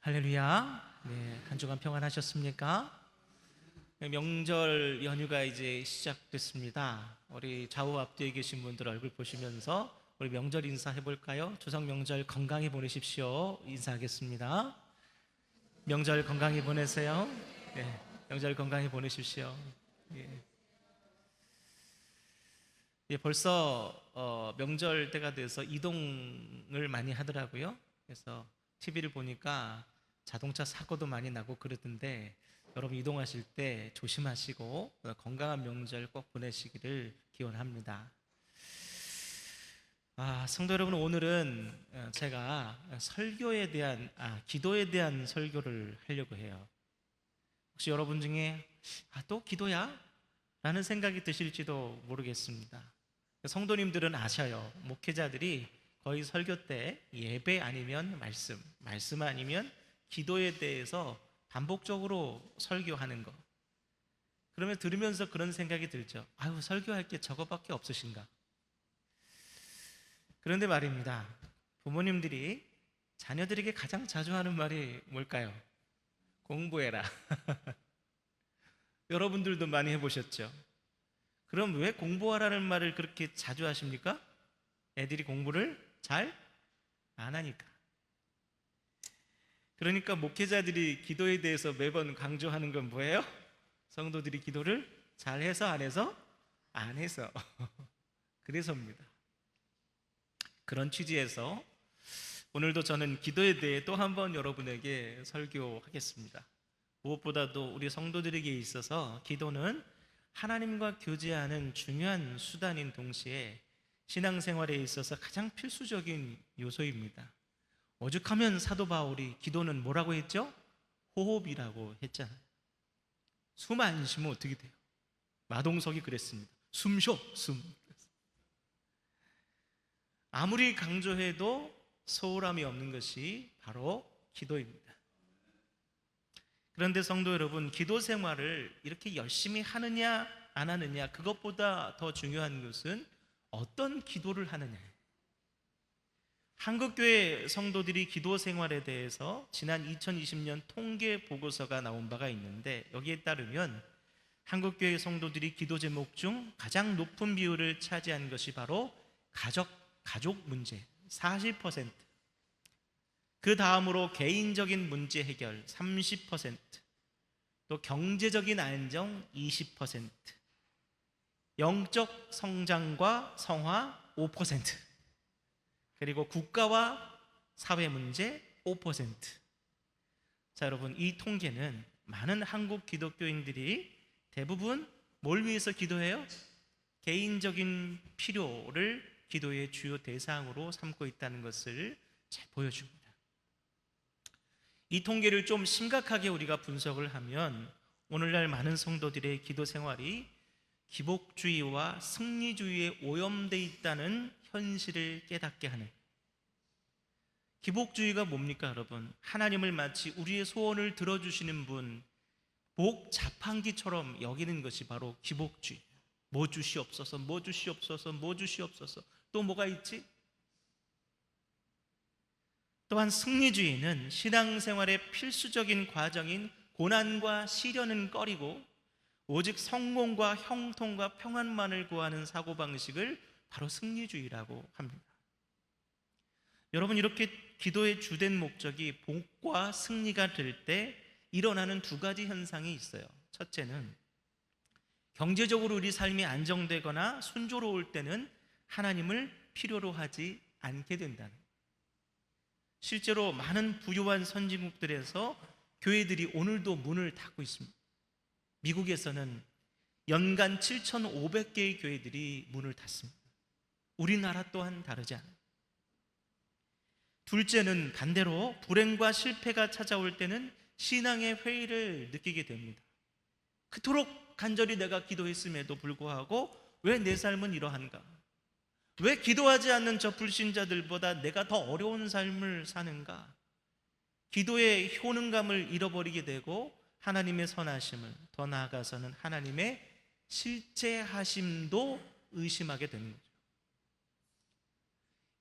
할렐루야. 네, 한 주간 평안하셨습니까? 네, 명절 연휴가 이제 시작됐습니다. 우리 좌우 앞뒤에 계신 분들 얼굴 보시면서 우리 명절 인사해 볼까요? 추석 명절 건강히 보내십시오. 인사하겠습니다. 명절 건강히 보내세요. 네, 명절 건강히 보내십시오. 예, 예, 벌써 명절 때가 돼서 이동을 많이 하더라고요. 그래서 TV를 보니까 자동차 사고도 많이 나고 그러던데 여러분 이동하실 때 조심하시고 건강한 명절 꼭 보내시기를 기원합니다. 성도 여러분, 오늘은 제가 설교에 대한 기도에 대한 설교를 하려고 해요. 혹시 여러분 중에 또 기도야? 라는 생각이 드실지도 모르겠습니다. 성도님들은 아셔요. 목회자들이 거의 설교 때 예배 아니면 말씀 아니면 기도에 대해서 반복적으로 설교하는 거. 그러면 들으면서 그런 생각이 들죠. 설교할 게 저거밖에 없으신가? 그런데 말입니다. 부모님들이 자녀들에게 가장 자주 하는 말이 뭘까요? 공부해라. 여러분들도 많이 해보셨죠? 그럼 왜 공부하라는 말을 그렇게 자주 하십니까? 애들이 공부를 잘 안 하니까. 그러니까 목회자들이 기도에 대해서 매번 강조하는 건 뭐예요? 성도들이 기도를 잘해서 안 해서? 안 해서. 그래서입니다. 그런 취지에서 오늘도 저는 기도에 대해 또 한 번 여러분에게 설교하겠습니다. 무엇보다도 우리 성도들에게 있어서 기도는 하나님과 교제하는 중요한 수단인 동시에 신앙생활에 있어서 가장 필수적인 요소입니다. 오죽하면 사도 바울이 기도는 뭐라고 했죠? 호흡이라고 했잖아요. 숨 안 쉬면 어떻게 돼요? 마동석이 그랬습니다. 숨 쉬어, 숨. 아무리 강조해도 소홀함이 없는 것이 바로 기도입니다. 그런데 성도 여러분, 기도 생활을 이렇게 열심히 하느냐 안 하느냐, 그것보다 더 중요한 것은 어떤 기도를 하느냐예요. 한국교회 성도들이 기도 생활에 대해서 지난 2020년 통계 보고서가 나온 바가 있는데, 여기에 따르면 한국교회 성도들이 기도 제목 중 가장 높은 비율을 차지한 것이 바로 가족 문제 40%, 그 다음으로 개인적인 문제 해결 30%, 또 경제적인 안정 20%, 영적 성장과 성화 5%, 그리고 국가와 사회 문제 5%. 자, 여러분, 이 통계는 많은 한국 기독교인들이 대부분 뭘 위해서 기도해요? 개인적인 필요를 기도의 주요 대상으로 삼고 있다는 것을 잘 보여줍니다. 이 통계를 좀 심각하게 우리가 분석을 하면 오늘날 많은 성도들의 기도 생활이 기복주의와 승리주의에 오염되어 있다는 현실을 깨닫게 하는. 기복주의가 뭡니까, 여러분? 하나님을 마치 우리의 소원을 들어주시는 분, 복 자판기처럼 여기는 것이 바로 기복주의. 뭐 주시옵소서, 뭐 주시옵소서, 뭐 주시옵소서. 또 뭐가 있지? 또한 승리주의는 신앙생활의 필수적인 과정인 고난과 시련은 꺼리고 오직 성공과 형통과 평안만을 구하는 사고방식을 바로 승리주의라고 합니다. 여러분, 이렇게 기도의 주된 목적이 복과 승리가 될 때 일어나는 두 가지 현상이 있어요. 첫째는 경제적으로 우리 삶이 안정되거나 순조로울 때는 하나님을 필요로 하지 않게 된다는. 실제로 많은 부유한 선진국들에서 교회들이 오늘도 문을 닫고 있습니다. 미국에서는 연간 7,500개의 교회들이 문을 닫습니다. 우리나라 또한 다르지 않아요. 둘째는 반대로 불행과 실패가 찾아올 때는 신앙의 회의를 느끼게 됩니다. 그토록 간절히 내가 기도했음에도 불구하고 왜 내 삶은 이러한가? 왜 기도하지 않는 저 불신자들보다 내가 더 어려운 삶을 사는가? 기도의 효능감을 잃어버리게 되고 하나님의 선하심을, 더 나아가서는 하나님의 실제하심도 의심하게 되는 거죠.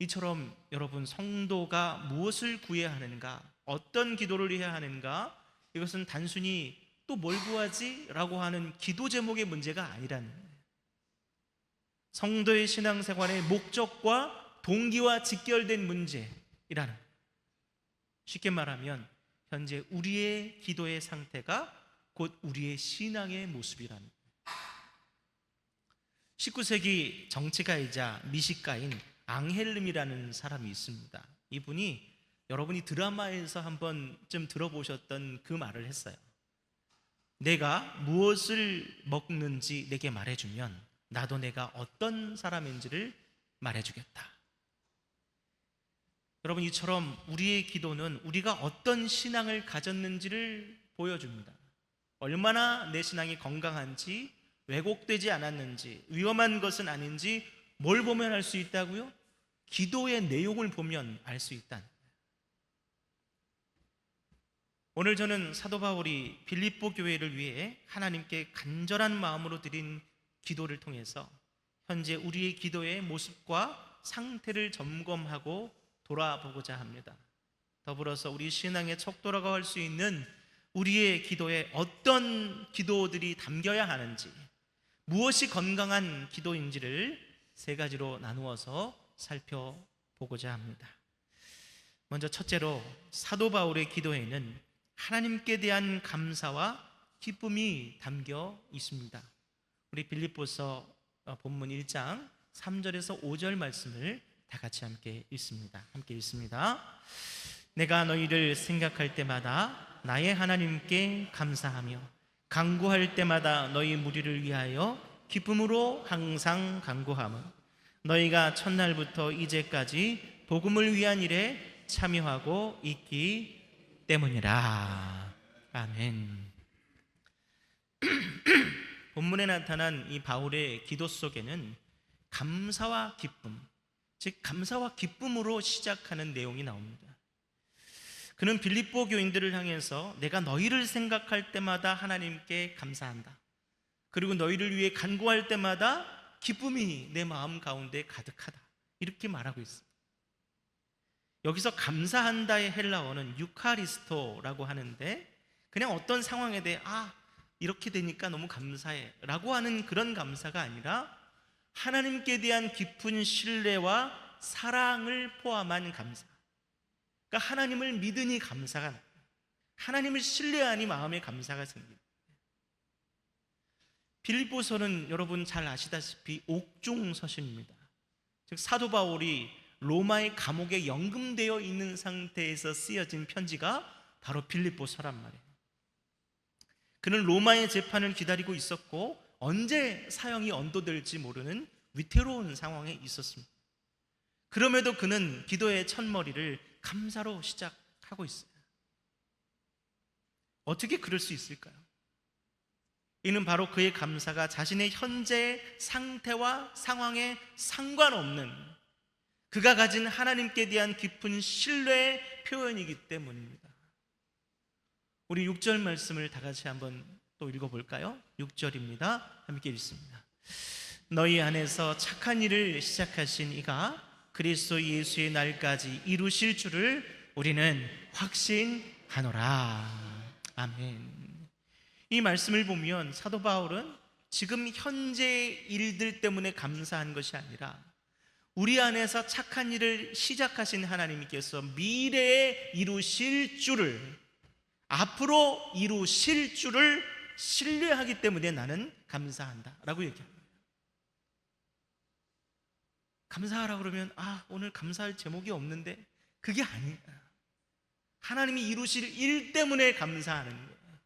이처럼 여러분, 성도가 무엇을 구해야 하는가? 어떤 기도를 해야 하는가? 이것은 단순히 또 뭘 구하지? 라고 하는 기도 제목의 문제가 아니라는 거예요. 성도의 신앙생활의 목적과 동기와 직결된 문제이라는, 쉽게 말하면 현재 우리의 기도의 상태가 곧 우리의 신앙의 모습이라는 거예요. 19세기 정치가이자 미식가인 앙헬름이라는 사람이 있습니다. 이분이 여러분이 드라마에서 한번 좀 들어보셨던 그 말을 했어요. 내가 무엇을 먹는지 내게 말해주면 나도 내가 어떤 사람인지를 말해주겠다. 여러분, 이처럼 우리의 기도는 우리가 어떤 신앙을 가졌는지를 보여줍니다. 얼마나 내 신앙이 건강한지, 왜곡되지 않았는지, 위험한 것은 아닌지 뭘 보면 알 수 있다고요? 기도의 내용을 보면 알 수 있다는 거예요. 오늘 저는 사도 바울이 빌립보 교회를 위해 하나님께 간절한 마음으로 드린 기도를 통해서 현재 우리의 기도의 모습과 상태를 점검하고 돌아보고자 합니다. 더불어서 우리 신앙의 척도라고 할 수 있는 우리의 기도에 어떤 기도들이 담겨야 하는지, 무엇이 건강한 기도인지를 세 가지로 나누어서 살펴보고자 합니다. 먼저 첫째로, 사도 바울의 기도에는 하나님께 대한 감사와 기쁨이 담겨 있습니다. 우리 빌립보서 본문 1장 3절에서 5절 말씀을 다 같이 함께 읽습니다. 함께 읽습니다. 내가 너희를 생각할 때마다 나의 하나님께 감사하며 간구할 때마다 너희 무리를 위하여 기쁨으로 항상 간구하며 너희가 첫날부터 이제까지 복음을 위한 일에 참여하고 있기 때문이라. 아멘. 본문에 나타난 이 바울의 기도 속에는 감사와 기쁨, 즉 감사와 기쁨으로 시작하는 내용이 나옵니다. 그는 빌립보 교인들을 향해서 내가 너희를 생각할 때마다 하나님께 감사한다. 그리고 너희를 위해 간구할 때마다 기쁨이 내 마음 가운데 가득하다. 이렇게 말하고 있습니다. 여기서 감사한다의 헬라어는 유카리스토라고 하는데, 그냥 어떤 상황에 대해 이렇게 되니까 너무 감사해 라고 하는 그런 감사가 아니라 하나님께 대한 깊은 신뢰와 사랑을 포함한 감사. 그러니까 하나님을 믿으니 감사가 나요. 하나님을 신뢰하니 마음에 감사가 생깁니다. 빌립보서는 여러분 잘 아시다시피 옥중 서신입니다. 즉 사도 바울이 로마의 감옥에 연금되어 있는 상태에서 쓰여진 편지가 바로 빌립보서란 말이에요. 그는 로마의 재판을 기다리고 있었고 언제 사형이 언도될지 모르는 위태로운 상황에 있었습니다. 그럼에도 그는 기도의 첫머리를 감사로 시작하고 있어요. 어떻게 그럴 수 있을까요? 이는 바로 그의 감사가 자신의 현재 상태와 상황에 상관없는 그가 가진 하나님께 대한 깊은 신뢰의 표현이기 때문입니다. 우리 6절 말씀을 다 같이 한번 또 읽어볼까요? 6절입니다. 함께 읽습니다. 너희 안에서 착한 일을 시작하신 이가 그리스도 예수의 날까지 이루실 줄을 우리는 확신하노라. 아멘. 이 말씀을 보면 사도 바울은 지금 현재의 일들 때문에 감사한 것이 아니라 우리 안에서 착한 일을 시작하신 하나님께서 미래에 이루실 줄을, 앞으로 이루실 줄을 신뢰하기 때문에 나는 감사한다 라고 얘기합니다. 감사하라고 그러면 오늘 감사할 제목이 없는데, 그게 아니야. 하나님이 이루실 일 때문에 감사하는 거예요.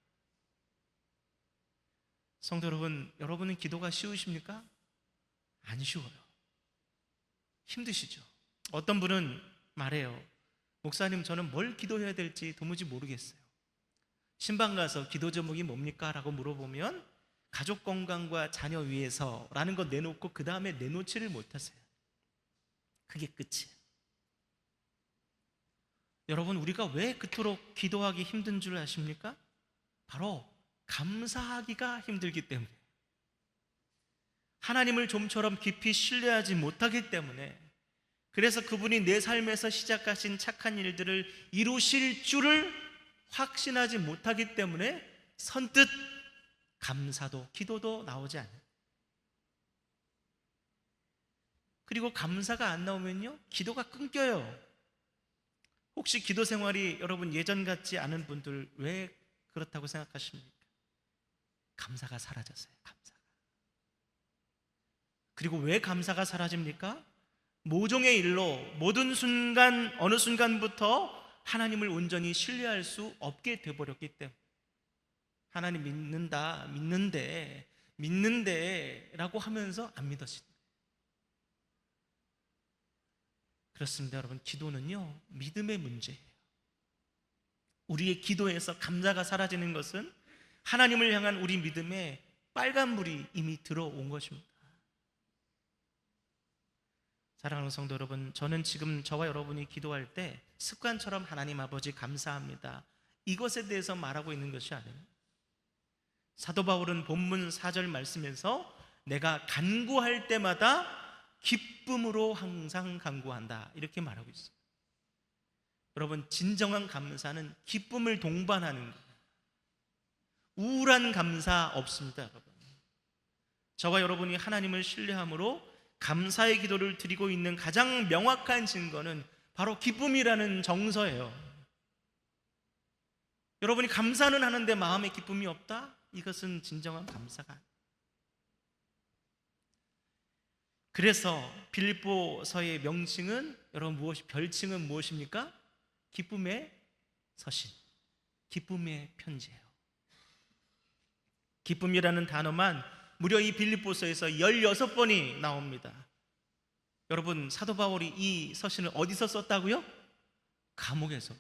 성도 여러분, 여러분은 기도가 쉬우십니까? 안 쉬워요. 힘드시죠? 어떤 분은 말해요. 목사님, 저는 뭘 기도해야 될지 도무지 모르겠어요. 신방 가서 기도 제목이 뭡니까? 라고 물어보면 가족 건강과 자녀 위해서 라는 거 내놓고 그 다음에 내놓지를 못하세요. 그게 끝이에요. 여러분, 우리가 왜 그토록 기도하기 힘든 줄 아십니까? 바로 감사하기가 힘들기 때문에, 하나님을 좀처럼 깊이 신뢰하지 못하기 때문에, 그래서 그분이 내 삶에서 시작하신 착한 일들을 이루실 줄을 확신하지 못하기 때문에 선뜻 감사도 기도도 나오지 않아요. 그리고 감사가 안 나오면요, 기도가 끊겨요. 혹시 기도 생활이 여러분 예전 같지 않은 분들 왜 그렇다고 생각하십니까? 감사가 사라졌어요. 감사가. 그리고 왜 감사가 사라집니까? 모종의 일로 모든 순간, 어느 순간부터 하나님을 온전히 신뢰할 수 없게 되어버렸기 때문에, 하나님 믿는다, 믿는데 라고 하면서 안 믿어진다. 그렇습니다. 여러분, 기도는요, 믿음의 문제예요. 우리의 기도에서 감사가 사라지는 것은 하나님을 향한 우리 믿음에 빨간불이 이미 들어온 것입니다. 사랑하는 성도 여러분, 저는 지금 저와 여러분이 기도할 때 습관처럼 하나님 아버지 감사합니다, 이것에 대해서 말하고 있는 것이 아니에요. 사도 바울은 본문 4절 말씀에서 내가 간구할 때마다 기쁨으로 항상 간구한다, 이렇게 말하고 있어요. 여러분, 진정한 감사는 기쁨을 동반하는 거예요. 우울한 감사 없습니다, 여러분. 저와 여러분이 하나님을 신뢰함으로 감사의 기도를 드리고 있는 가장 명확한 증거는 바로 기쁨이라는 정서예요. 여러분이 감사는 하는데 마음에 기쁨이 없다? 이것은 진정한 감사가 아니에요. 그래서 빌립보서의 명칭은, 여러분 별칭은 무엇입니까? 기쁨의 서신, 기쁨의 편지예요. 기쁨이라는 단어만 무려 이 빌립보서에서 16번이 나옵니다. 여러분, 사도 바울이 이 서신을 어디서 썼다고요? 감옥에서.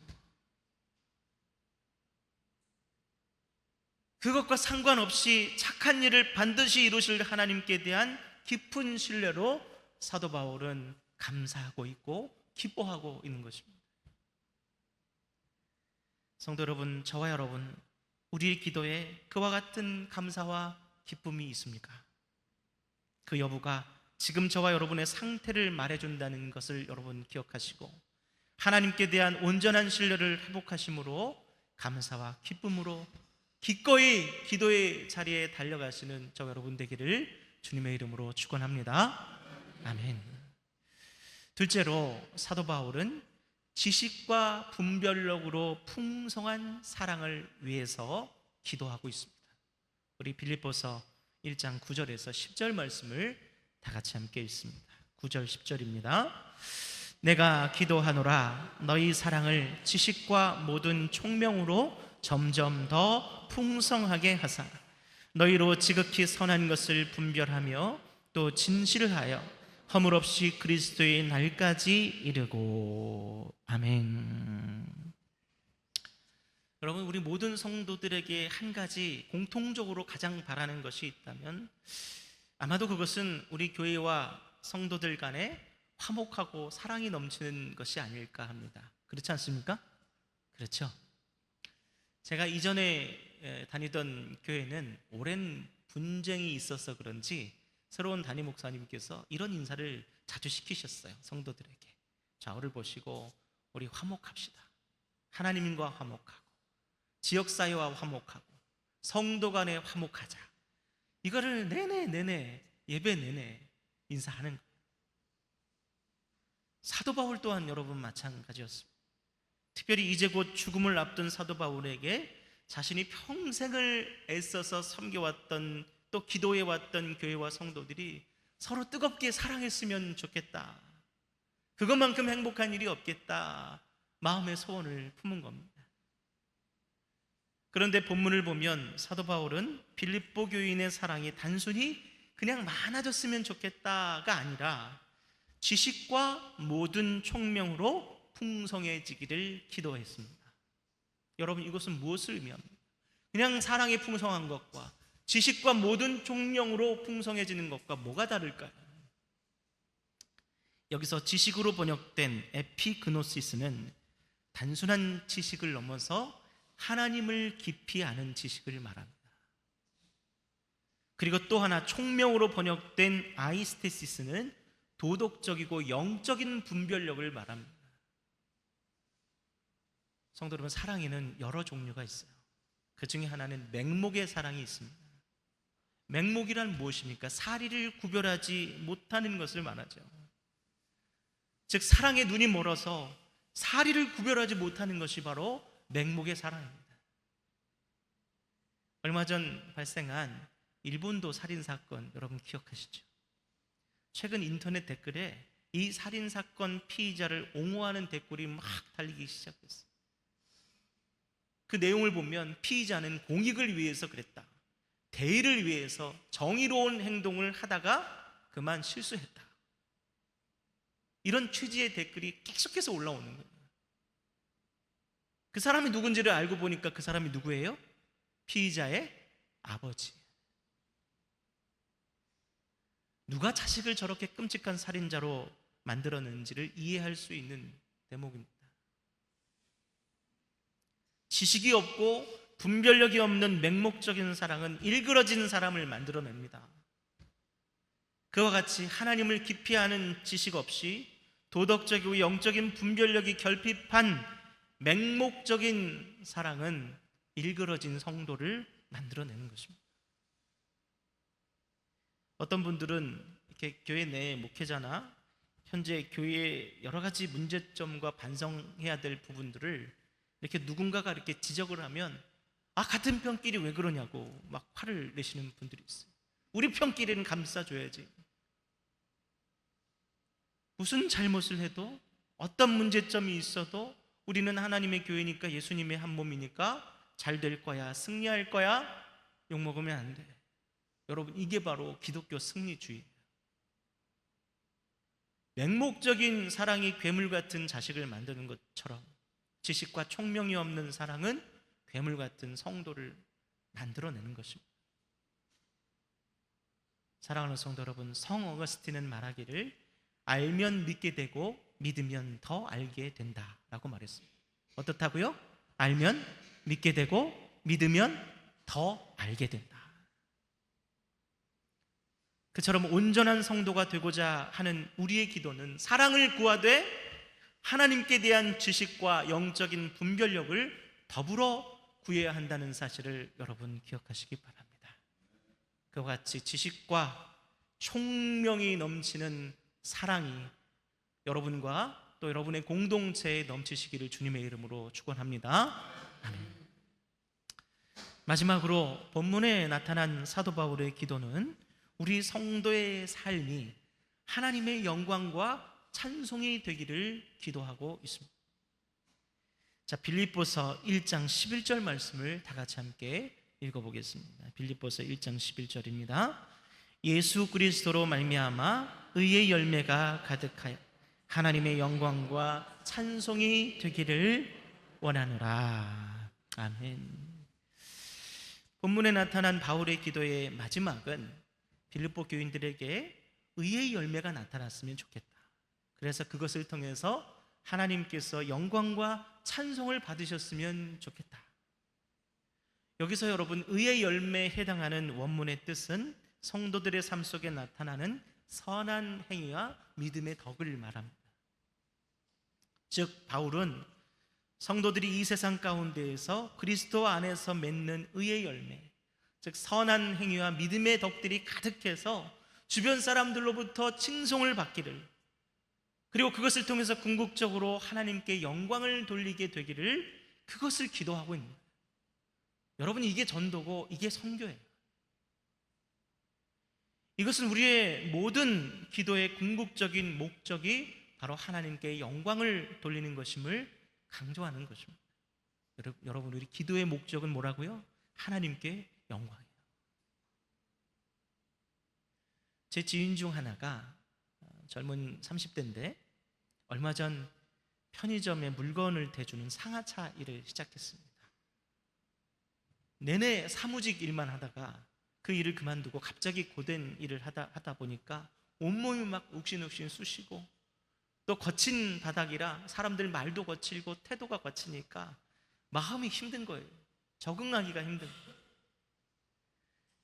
그것과 상관없이 착한 일을 반드시 이루실 하나님께 대한 깊은 신뢰로 사도 바울은 감사하고 있고 기뻐하고 있는 것입니다. 성도 여러분, 저와 여러분, 우리의 기도에 그와 같은 감사와 기쁨이 있습니까? 그 여부가 지금 저와 여러분의 상태를 말해준다는 것을 여러분 기억하시고, 하나님께 대한 온전한 신뢰를 회복하심으로 감사와 기쁨으로 기꺼이 기도의 자리에 달려가시는 저와 여러분 되기를 주님의 이름으로 축원합니다. 아멘. 둘째로, 사도 바울은 지식과 분별력으로 풍성한 사랑을 위해서 기도하고 있습니다. 우리 빌립보서 1장 9절에서 10절 말씀을 다 같이 함께 읽습니다. 9절 10절입니다. 내가 기도하노라, 너희 사랑을 지식과 모든 총명으로 점점 더 풍성하게 하사 너희로 지극히 선한 것을 분별하며 또 진실하여 허물없이 그리스도의 날까지 이르고. 아멘. 여러분, 우리 모든 성도들에게 한 가지 공통적으로 가장 바라는 것이 있다면 아마도 그것은 우리 교회와 성도들 간에 화목하고 사랑이 넘치는 것이 아닐까 합니다. 그렇지 않습니까? 그렇죠. 제가 이전에 다니던 교회는 오랜 분쟁이 있어서 그런지 새로운 담임 목사님께서 이런 인사를 자주 시키셨어요. 성도들에게 좌우를 보시고 우리 화목합시다. 하나님과 화목하고 지역사회와 화목하고 성도 간에 화목하자. 이거를 내내 예배 내내 인사하는 거예요. 사도 바울 또한 여러분 마찬가지였습니다. 특별히 이제 곧 죽음을 앞둔 사도 바울에게 자신이 평생을 애써서 섬겨왔던, 또 기도해왔던 교회와 성도들이 서로 뜨겁게 사랑했으면 좋겠다, 그것만큼 행복한 일이 없겠다, 마음의 소원을 품은 겁니다. 그런데 본문을 보면 사도 바울은 빌립보 교인의 사랑이 단순히 그냥 많아졌으면 좋겠다가 아니라 지식과 모든 총명으로 풍성해지기를 기도했습니다. 여러분, 이것은 무엇을 의미합니까? 그냥 사랑이 풍성한 것과 지식과 모든 총명으로 풍성해지는 것과 뭐가 다를까요? 여기서 지식으로 번역된 에피그노시스는 단순한 지식을 넘어서 하나님을 깊이 아는 지식을 말합니다. 그리고 또 하나 총명으로 번역된 아이스테시스는 도덕적이고 영적인 분별력을 말합니다. 성도 여러분, 사랑에는 여러 종류가 있어요. 그 중에 하나는 맹목의 사랑이 있습니다. 맹목이란 무엇입니까? 사리를 구별하지 못하는 것을 말하죠. 즉 사랑의 눈이 멀어서 사리를 구별하지 못하는 것이 바로 맹목의 사랑입니다. 얼마 전 발생한 일본도 살인사건 여러분 기억하시죠? 최근 인터넷 댓글에 이 살인사건 피의자를 옹호하는 댓글이 막 달리기 시작했어요. 그 내용을 보면 피의자는 공익을 위해서 그랬다, 대의를 위해서 정의로운 행동을 하다가 그만 실수했다, 이런 취지의 댓글이 계속해서 올라오는 거예요. 그 사람이 누군지를 알고 보니까 그 사람이 누구예요? 피의자의 아버지. 누가 자식을 저렇게 끔찍한 살인자로 만들었는지를 이해할 수 있는 대목입니다. 지식이 없고 분별력이 없는 맹목적인 사랑은 일그러진 사람을 만들어냅니다. 그와 같이 하나님을 깊이 아는 지식 없이 도덕적이고 영적인 분별력이 결핍한 맹목적인 사랑은 일그러진 성도를 만들어내는 것입니다. 어떤 분들은 이렇게 교회 내 목회자나 현재 교회의 여러 가지 문제점과 반성해야 될 부분들을 이렇게 누군가가 이렇게 지적을 하면 같은 편끼리 왜 그러냐고 막 화를 내시는 분들이 있어요. 우리 편끼리는 감싸줘야지. 무슨 잘못을 해도 어떤 문제점이 있어도 우리는 하나님의 교회니까 예수님의 한 몸이니까 잘 될 거야, 승리할 거야, 욕먹으면 안 돼. 여러분, 이게 바로 기독교 승리주의예요. 맹목적인 사랑이 괴물 같은 자식을 만드는 것처럼 지식과 총명이 없는 사랑은 괴물 같은 성도를 만들어내는 것입니다. 사랑하는 성도 여러분, 성 어거스틴은 말하기를 알면 믿게 되고 믿으면 더 알게 된다라고 말했습니다. 어떻다고요? 알면 믿게 되고 믿으면 더 알게 된다. 그처럼 온전한 성도가 되고자 하는 우리의 기도는 사랑을 구하되 하나님께 대한 지식과 영적인 분별력을 더불어 구해야 한다는 사실을 여러분 기억하시기 바랍니다. 그와 같이 지식과 총명이 넘치는 사랑이 여러분과 또 여러분의 공동체에 넘치시기를 주님의 이름으로 축원합니다. 아멘. 마지막으로 본문에 나타난 사도 바울의 기도는 우리 성도의 삶이 하나님의 영광과 찬송이 되기를 기도하고 있습니다. 자, 빌립보서 1장 11절 말씀을 다 같이 함께 읽어보겠습니다. 빌립보서 1장 11절입니다. 예수 그리스도로 말미암아 의의 열매가 가득하여 하나님의 영광과 찬송이 되기를 원하노라. 아멘. 본문에 나타난 바울의 기도의 마지막은 빌립보 교인들에게 의의 열매가 나타났으면 좋겠다. 그래서 그것을 통해서 하나님께서 영광과 찬송을 받으셨으면 좋겠다. 여기서 여러분, 의의 열매에 해당하는 원문의 뜻은 성도들의 삶 속에 나타나는 선한 행위와 믿음의 덕을 말합니다. 즉 바울은 성도들이 이 세상 가운데에서 그리스도 안에서 맺는 의의 열매, 즉 선한 행위와 믿음의 덕들이 가득해서 주변 사람들로부터 칭송을 받기를, 그리고 그것을 통해서 궁극적으로 하나님께 영광을 돌리게 되기를, 그것을 기도하고 있는 거예요. 여러분, 이게 전도고 이게 선교예요. 이것은 우리의 모든 기도의 궁극적인 목적이 바로 하나님께 영광을 돌리는 것임을 강조하는 것입니다. 여러분, 우리 기도의 목적은 뭐라고요? 하나님께 영광이에요. 제 지인 중 하나가 젊은 30대인데 얼마 전 편의점에 물건을 대주는 상하차 일을 시작했습니다. 내내 사무직 일만 하다가 그 일을 그만두고 갑자기 고된 일을 하다 보니까 온몸이 막 욱신욱신 쑤시고, 또 거친 바닥이라 사람들 말도 거칠고 태도가 거치니까 마음이 힘든 거예요. 적응하기가 힘든 거예요.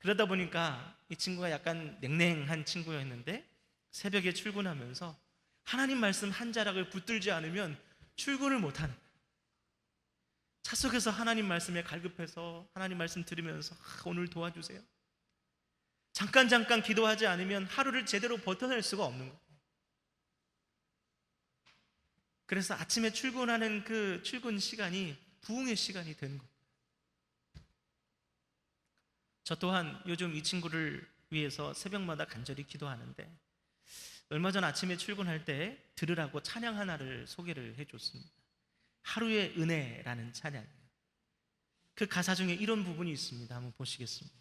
그러다 보니까 이 친구가 약간 냉랭한 친구였는데 새벽에 출근하면서 하나님 말씀 한 자락을 붙들지 않으면 출근을 못하는, 차 속에서 하나님 말씀에 갈급해서 하나님 말씀 들으면서 오늘 도와주세요. 잠깐 기도하지 않으면 하루를 제대로 버텨낼 수가 없는 거예요. 그래서 아침에 출근하는 그 출근 시간이 부흥의 시간이 되는 거예요. 저 또한 요즘 이 친구를 위해서 새벽마다 간절히 기도하는데, 얼마 전 아침에 출근할 때 들으라고 찬양 하나를 소개를 해줬습니다. 하루의 은혜라는 찬양이에요. 그 가사 중에 이런 부분이 있습니다. 한번 보시겠습니다.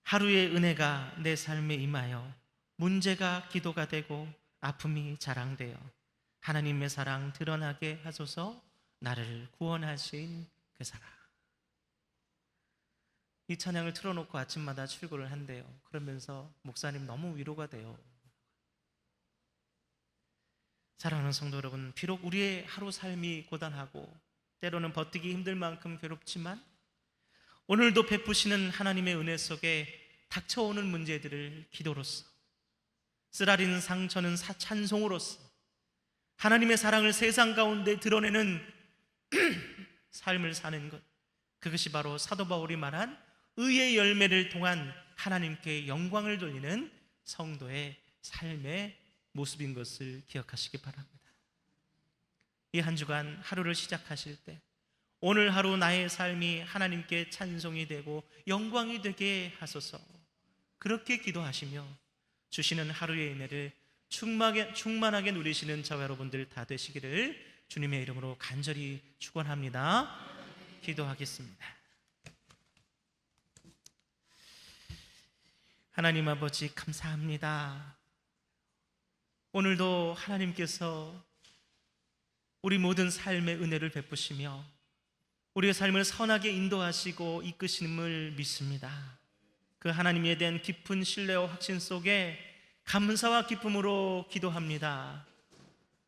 하루의 은혜가 내 삶에 임하여 문제가 기도가 되고 아픔이 자랑되어 하나님의 사랑 드러나게 하소서. 나를 구원하신 그 사랑. 이 찬양을 틀어놓고 아침마다 출근을 한대요. 그러면서 목사님 너무 위로가 돼요. 사랑하는 성도 여러분, 비록 우리의 하루 삶이 고단하고 때로는 버티기 힘들 만큼 괴롭지만 오늘도 베푸시는 하나님의 은혜 속에 닥쳐오는 문제들을 기도로서, 쓰라린 상처는 찬송으로서 하나님의 사랑을 세상 가운데 드러내는 삶을 사는 것, 그것이 바로 사도 바울이 말한 의의 열매를 통한 하나님께 영광을 돌리는 성도의 삶의 모습인 것을 기억하시기 바랍니다. 이 한 주간 하루를 시작하실 때 오늘 하루 나의 삶이 하나님께 찬송이 되고 영광이 되게 하소서, 그렇게 기도하시며 주시는 하루의 은혜를 충만하게 누리시는 저와 여러분들 다 되시기를 주님의 이름으로 간절히 축원합니다. 기도하겠습니다. 하나님 아버지, 감사합니다. 오늘도 하나님께서 우리 모든 삶의 은혜를 베푸시며 우리의 삶을 선하게 인도하시고 이끄심을 믿습니다. 그 하나님에 대한 깊은 신뢰와 확신 속에 감사와 기쁨으로 기도합니다.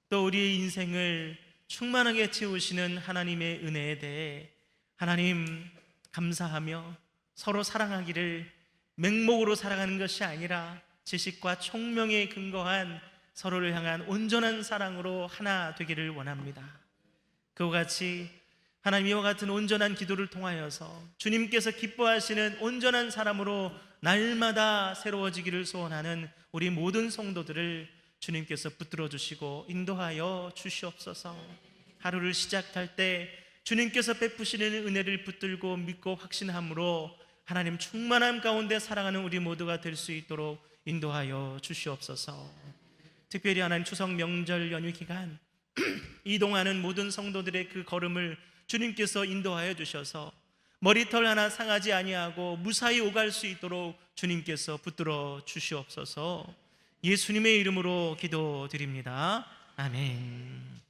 또 우리의 인생을 충만하게 채우시는 하나님의 은혜에 대해 하나님 감사하며 서로 사랑하기를, 맹목으로 살아가는 것이 아니라 지식과 총명에 근거한 서로를 향한 온전한 사랑으로 하나 되기를 원합니다. 그와 같이 하나님 이와 같은 온전한 기도를 통하여서 주님께서 기뻐하시는 온전한 사람으로 날마다 새로워지기를 소원하는 우리 모든 성도들을 주님께서 붙들어 주시고 인도하여 주시옵소서. 하루를 시작할 때 주님께서 베푸시는 은혜를 붙들고 믿고 확신함으로 하나님 충만함 가운데 살아가는 우리 모두가 될 수 있도록 인도하여 주시옵소서. 특별히 하나님 추석 명절 연휴 기간 이동하는 모든 성도들의 그 걸음을 주님께서 인도하여 주셔서 머리털 하나 상하지 아니하고 무사히 오갈 수 있도록 주님께서 붙들어 주시옵소서. 예수님의 이름으로 기도드립니다. 아멘.